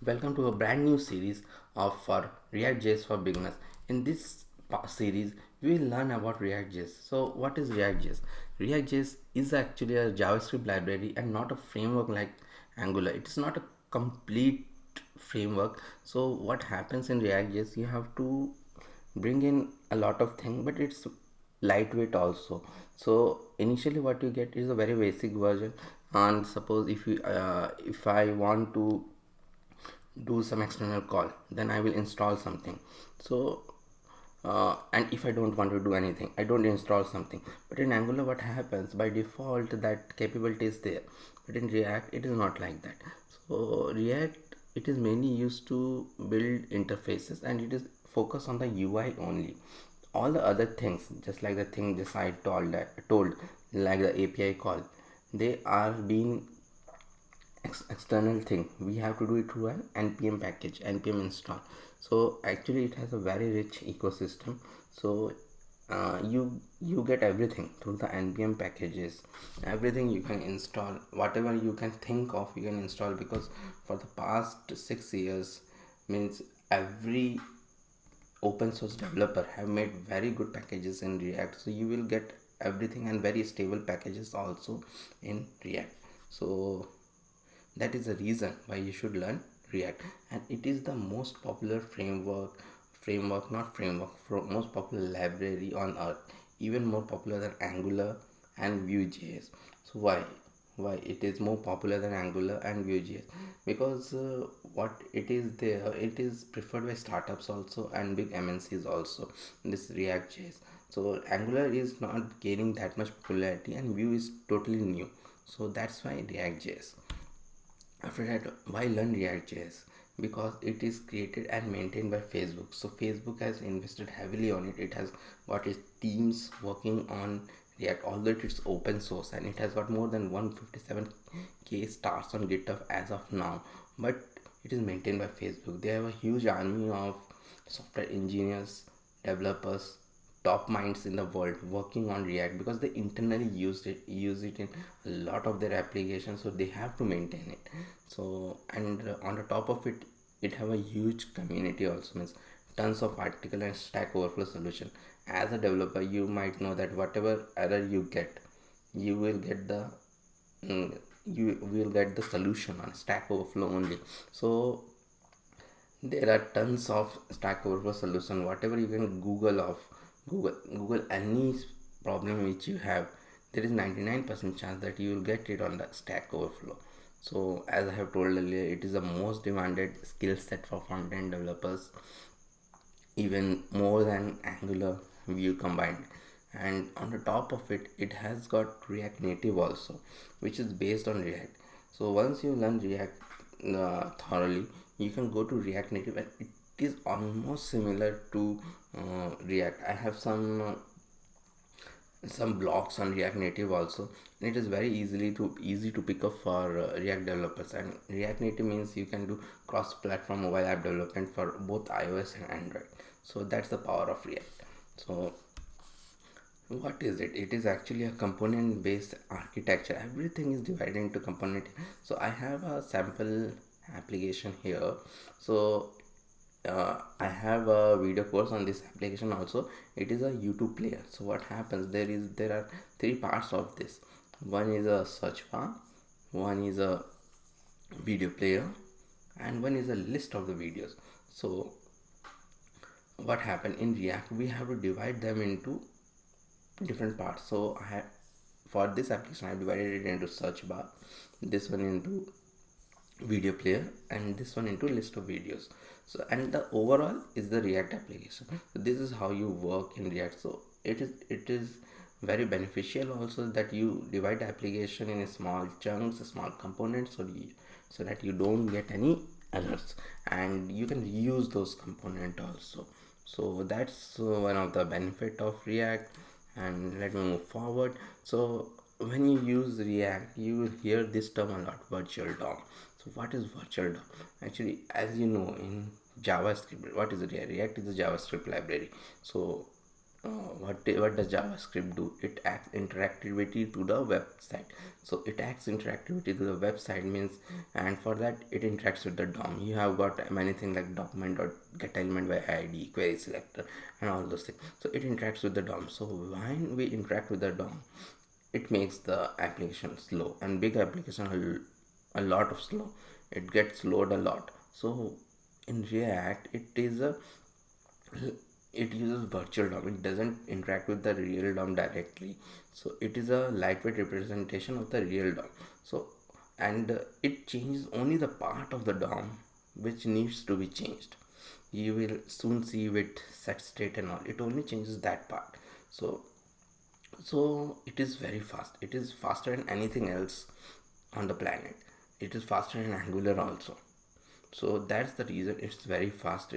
Welcome to a brand new series of for ReactJS for beginners. In this series, we will learn about ReactJS. So, what is ReactJS? ReactJS is actually a JavaScript library and not a framework like Angular. It is not a complete framework. So, what happens in ReactJS? You have to bring in a lot of things, but it's lightweight also. So initially what you get is a very basic version, and suppose if I want to do some external call, then I will install something. So and if I don't want to do anything, I don't install something. But in Angular, what happens by default, that capability is there, but in React it is not like that. So React, it is mainly used to build interfaces, and it is focused on the UI only. All the other things, just like the thing just I told, like the API call, they are being external thing. We have to do it through an npm package, npm install. So actually it has a very rich ecosystem. So you get everything through the npm packages. Everything you can install, whatever you can think of, you can install, because for the past 6 years, means every open source developer have made very good packages in React. So you will get everything, and very stable packages also in React. So that is the reason why you should learn React, and it is the most popular most popular library on earth, even more popular than Angular and Vue.js. So why it is more popular than Angular and Vue.js? Because what it is there, it is preferred by startups also and big MNCs also, this React.js. So Angular is not gaining that much popularity, and Vue is totally new. So that's why React.js. After that, why learn React.js? Because it is created and maintained by Facebook. So Facebook has invested heavily on it. It has got its teams working on React, although it's open source, and it has got more than 157k stars on GitHub as of now. But it is maintained by Facebook. They have a huge army of software engineers, developers, top minds in the world working on React, because they internally use it in a lot of their applications, so they have to maintain it. So, and on the top of it, it have a huge community also, means tons of article and Stack Overflow solution. As a developer, you might know that whatever error you get, you will get the solution on Stack Overflow only. So there are tons of Stack Overflow solution. Whatever you can Google any problem which you have, there is 99% chance that you will get it on the Stack Overflow. So as I have told earlier, it is the most demanded skill set for front-end developers, even more than Angular, Vue combined. And on the top of it, it has got React Native also, which is based on React. So once you learn React thoroughly, you can go to React Native, and it is almost similar to React. I have some blogs on React Native also, and it is very easy to pick up for React developers. And React Native means you can do cross-platform mobile app development for both iOS and Android. So that's the power of React. So what is it? It is actually a component based architecture. Everything is divided into component. So I have a sample application here. So I have a video course on this application also. It is a YouTube player. So what happens, there are three parts of this. One is a search bar, one is a video player, and one is a list of the videos. So what happened in React, we have to divide them into different parts. So I have, for this application, I have divided it into search bar, this one into video player, and this one into list of videos. So, and the overall is the React application. So this is how you work in React. So it is very beneficial also that you divide the application in small chunks, small components, so that you don't get any errors, and you can reuse those components also. So that's one of the benefit of React. And let me move forward. So when you use React, you will hear this term a lot, virtual DOM. So what is virtual DOM? Actually, as you know, in JavaScript, what is React? React is a JavaScript library. So what does JavaScript do? It adds interactivity to the website. So it adds interactivity to the website means, and for that it interacts with the DOM. You have got many things like document or get element by ID, query selector, and all those things. So it interacts with the DOM. So when we interact with the DOM, it makes the application slow, and big application a lot of slow. It gets slowed a lot. So in React, it uses virtual DOM. It doesn't interact with the real DOM directly. So it is a lightweight representation of the real DOM. So and it changes only the part of the DOM which needs to be changed. You will soon see with set state and all. It only changes that part. So it is very fast. It is faster than anything else on the planet. It is faster than Angular also. So that's the reason it's very fast.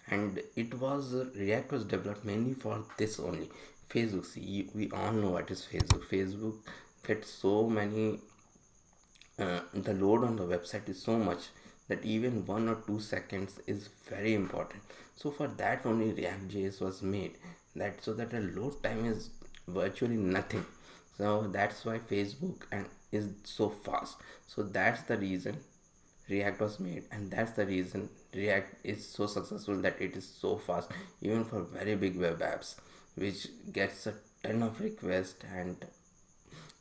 And it was React was developed mainly for this only. Facebook, see, we all know what is Facebook. Facebook gets so many, the load on the website is so much that even 1 or 2 seconds is very important. So for that only React.js was made, that so that the load time is virtually nothing. So that's why Facebook and is so fast. So that's the reason React was made, and that's the reason React is so successful, that it is so fast even for very big web apps which gets a ton of requests,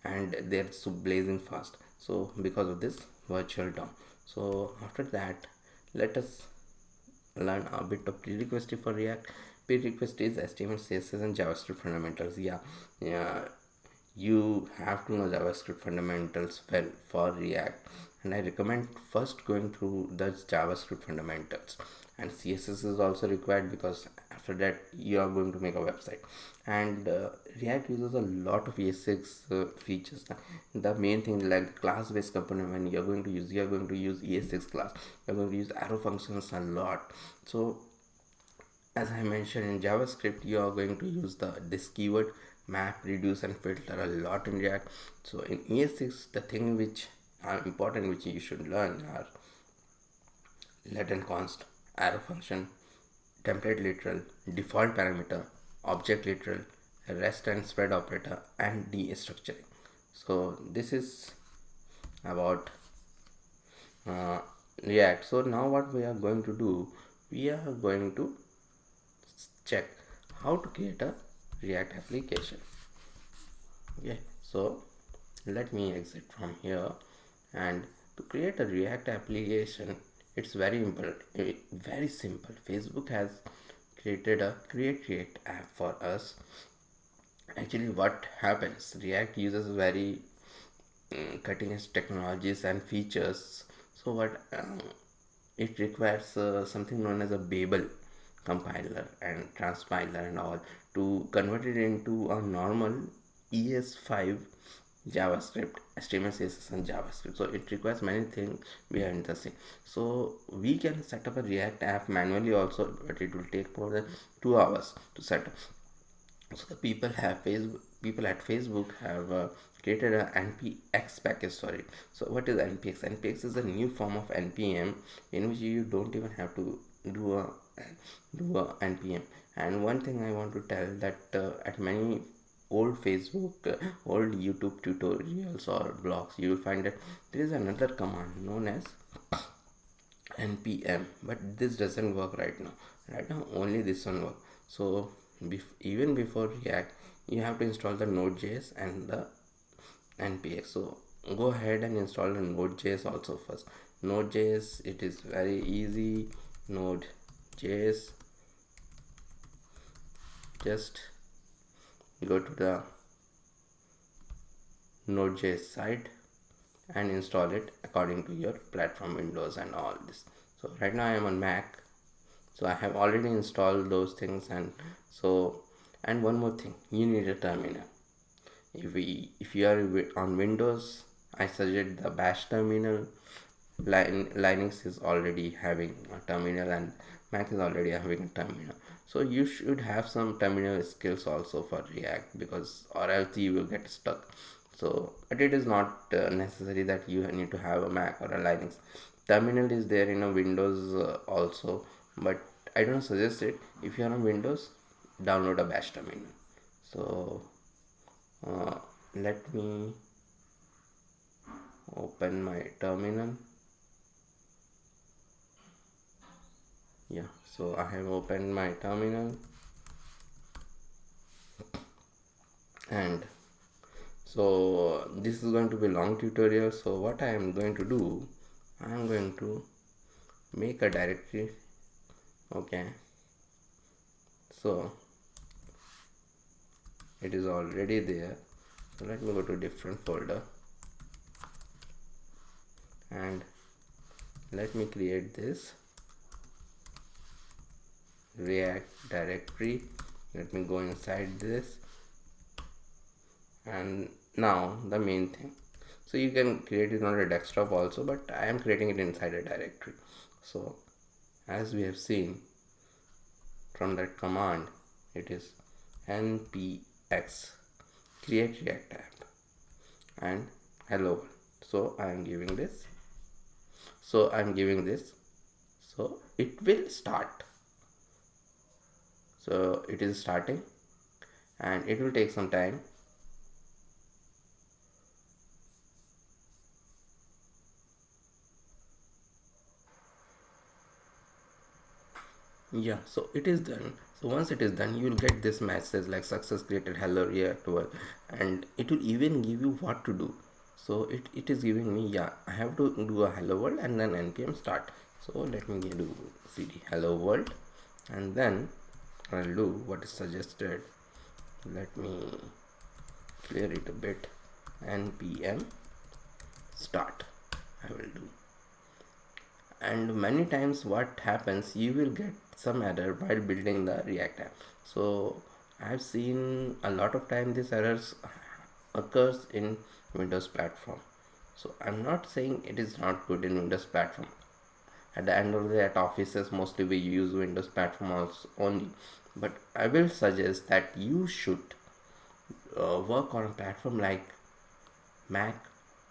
and they're so blazing fast. So because of this virtual DOM. So after that, let us learn a bit of prerequisite for React. Prerequisite is HTML, CSS, and JavaScript fundamentals. Yeah, you have to know JavaScript fundamentals well for React, and I recommend first going through the JavaScript fundamentals. And CSS is also required because after that you are going to make a website. And React uses a lot of ES6 features. The main thing like class based component, when you are going to use ES6 class, you are going to use arrow functions a lot. So as I mentioned, in JavaScript you are going to use this keyword map, reduce, and filter a lot in React. So in ES6, the thing which are important, which you should learn, are let and const, arrow function, template literal, default parameter, object literal, rest and spread operator, and destructuring. So this is about React. So now what we are going to do, we are going to check how to create a React application. Okay, so let me exit from here. And to create a React application, it's very very simple. Facebook has created a create React app for us. Actually, what happens, React uses very cutting edge technologies and features. So what it requires something known as a Babel compiler and transpiler and all to convert it into a normal ES5 JavaScript, HTML, CSS, and JavaScript. So it requires many things behind the scene. So we can set up a React app manually also, but it will take more than 2 hours to set up. So the people at Facebook have created a npx package for it. So what is npx? Npx is a new form of npm in which you don't even have to do a npm. And one thing I want to tell, that at many old Facebook, old YouTube tutorials or blogs, you will find that there is another command known as npm, but this doesn't work right now. Only this one works. So even before React, you have to install the Node.js and the npx. So go ahead and install the Node.js also first. Node.js, it is very easy. Node.js, just go to the Node.js site and install it according to your platform, Windows and all this. So right now I am on Mac, so I have already installed those things. And one more thing, you need a terminal. If you are on Windows, I suggest the bash terminal. Linux is already having a terminal, and Mac is already having a terminal. So you should have some terminal skills also for React, because or else you will get stuck. So but it is not necessary that you need to have a Mac or a Linux. Terminal is there in a Windows also, but I don't suggest it. If you are on Windows, download a bash terminal. So let me open my terminal. Yeah, so I have opened my terminal, and so this is going to be long tutorial. So what I am going to do, I am going to make a directory. Okay, so it is already there. So let me go to different folder and let me create this React directory. Let me go inside this, and now the main thing. So you can create it on a desktop also, but I am creating it inside a directory. So as we have seen from that command, it is npx create react app and hello world. So I am giving this, so it will start. So it is starting and it will take some time. Yeah, so it is done. So once it is done, you will get this message like success created, hello react world, and it will even give you what to do. So it is giving me, yeah, I have to do a hello world and then npm start. So let me do cd hello world, and then I'll do what is suggested. Let me clear it a bit. npm start I will do. And many times what happens, you will get some error while building the react app. So I've seen a lot of time this errors occurs in windows platform. So I'm not saying it is not good in windows platform. At the end of the day, at offices mostly we use windows platform also only, but I will suggest that you should work on a platform like Mac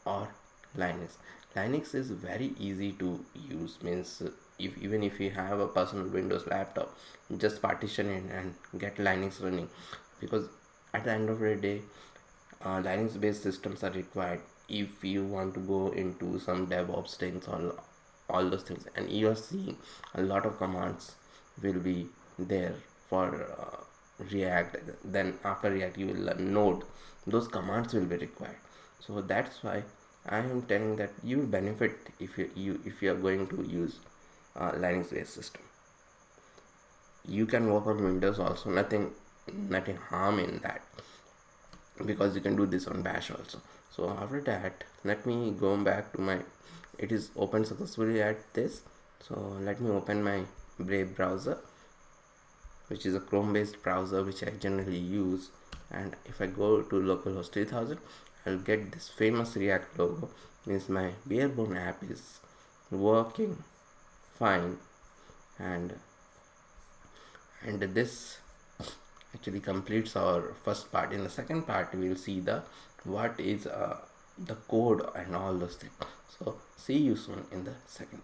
or Linux. Linux is very easy to use, means if even if you have a personal Windows laptop, just partition it and get Linux running, because at the end of the day, Linux based systems are required if you want to go into some DevOps things or all those things, and you are seeing a lot of commands will be there for React. Then after React you will learn Node, those commands will be required. So that's why I am telling that you will benefit if you are going to use Linux based system. You can work on Windows also, nothing harm in that, because you can do this on bash also. So after that, let me go back to my, it is opened successfully at this. So let me open my Brave browser, which is a Chrome based browser which I generally use, and if I go to localhost 3000, I'll get this famous React logo, means my barebone app is working fine. And this actually completes our first part. In the second part we will see the what is the code and all those things. So see you soon in the second part.